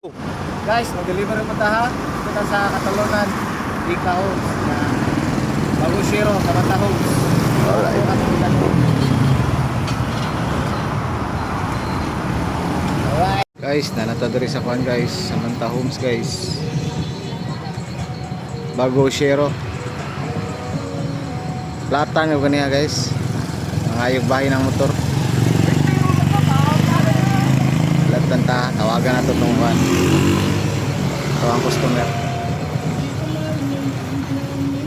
Guys, mag-deliver po tayo. Kita sa Catalonan, Ika Homes, na Bago Shiro, Samantha Homes. Alright. Alright. Guys, nanata diri sa kuan guys, Samantha Homes guys. Bago Shiro. Platan yung kaniya guys. Ang ayog bahay ng motor. Platan ta, tawagan na to tong kuan. Ito ang customer.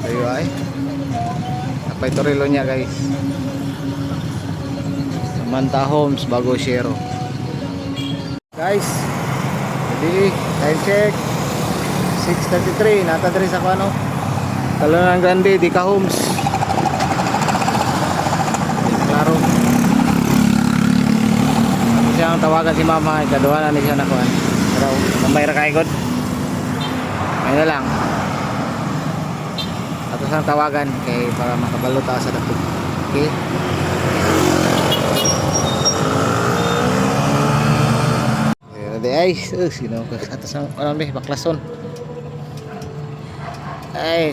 Ayo ay. Apay torilo niya guys. Samantha Homes, Bago Shiro. Guys, jadi time check 6:33, nata diri sa kuano Catalonan Grande, Ika Homes. Klaro. Ako siyang tawagan si mama, ikaduha na siya na kuan. Pero tambay ra kay god. Ayun na lang. Ato siyang tawagan kay para makabalo ta sa dapit. Okay? Ay, sino ko atas ng marami baklason. Ay.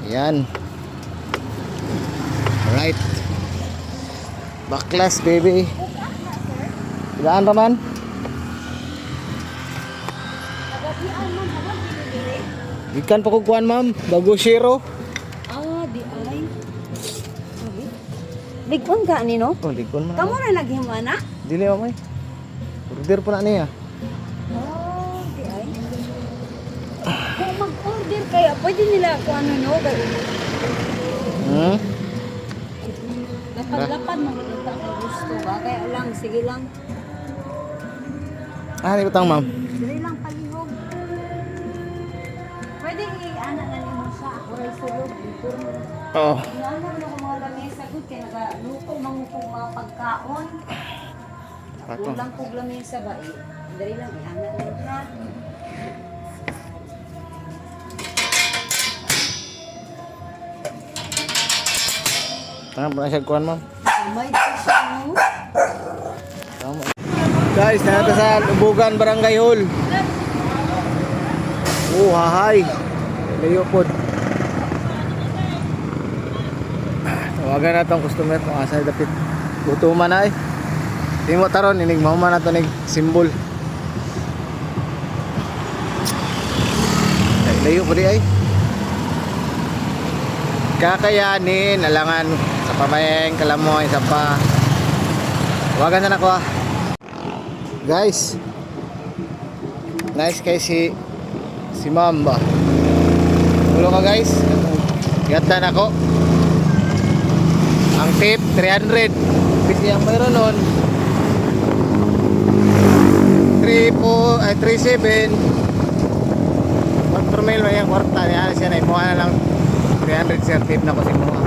Yan. Alright. Baklas baby. Ilaan raman? Ikan pa kukuan ma'am, Bago Shiro. Ligon ka ni no? Oh, likon man. Kamu na naghimana? Dili mo may. Order po na niya. Oh, di ay. Kung mag-order kaya, pwede nila kung ano no? Lapad-lapad mo kita kung gusto ba? Kaya lang, sige lang. Ah, di utang ma'am. Dili lang palihog. Pwede i-ana na ni mo siya. Ako rin sulog. Oo. Inaana mo kung mga lamesa good kaya nagaluto mga kung mga pagkaon. Pato. Kulang kong lamesa ba eh. Dali lang, i-ana na siya. Tangan po na siya kuhan ma'am. May siya mo. Tama. Guys, nandito sa Lubugan, Barangay Hall. Oh, hahay. Layo po. Tawagan na itong customer kung asa dapit. Gutuman na eh. Tingmo taron, inigmahuman na ito nig simbol. Layo po di ay. Kakayanin, alangan sa pamayeng, kalamoy, sa pa. Tawagan na ako ah. Guys, nice kay si ma'am ba. Ulo ka guys. Gatan ako. Ang tip 300. Kasi ang mayroon nun 37 4 mil yung kwarta niya siya na imuha na lang 300 sir tip na ko si mga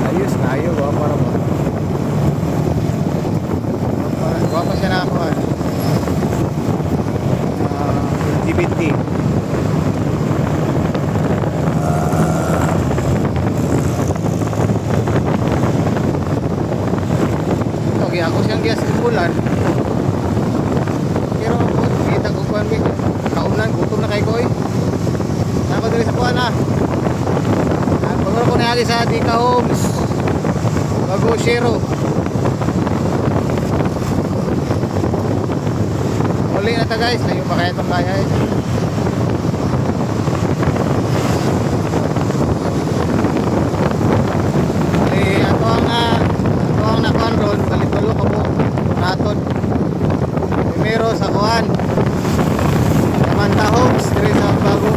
ayos na ayo para mo guwapa siya na ako LGBT okay ako siyang gas simbulan pero kita ko kuhan kaunan gutom na kay Koy ako dali sa kuhan pagkara ko na sa Ika Homes Bago Shiro. Uli na ta guys, layo pa kaya itong kaya eh. Ato ang nakuhan ron, balitulo ka po naton primero sa kuhan Samantha Homes, diri sa Bago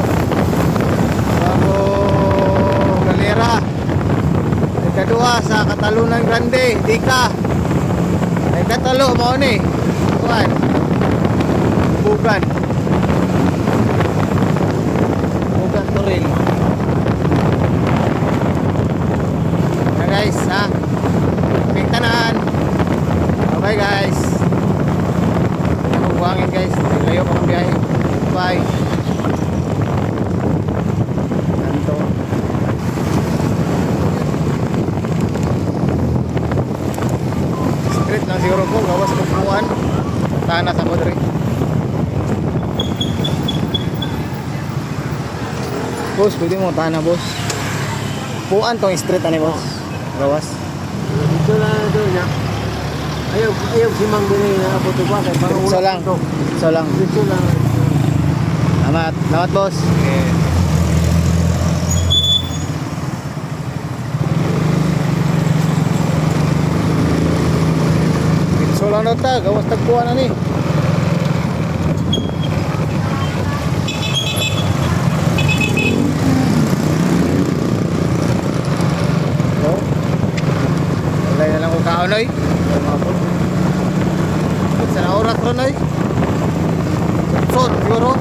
Galera. Ikaduha sa Catalonan Grande, Ika. Ikatalo mo ni kuhan Bugan Toril. Na guys ha, pingtanan. Okay guys, buwangin guys, layo pa ang biyahe. Bye. Ganto. boss, pwede mo tahan na boss. Puan tong street ani boss. Gawas. Dito na doon niya. Ayaw si Mang din na abot ba kay para So lang. So lang. Dito lang. Salamat. Salamat boss. So lang na ta, gawas tagpuan na ni. Oh. Wala na lang ko kaonoy. Sa na oras ron ay. Sot, siguro.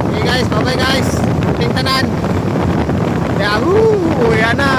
Okay guys, bye bye guys. Ating tanan. Yahoo! Yan na.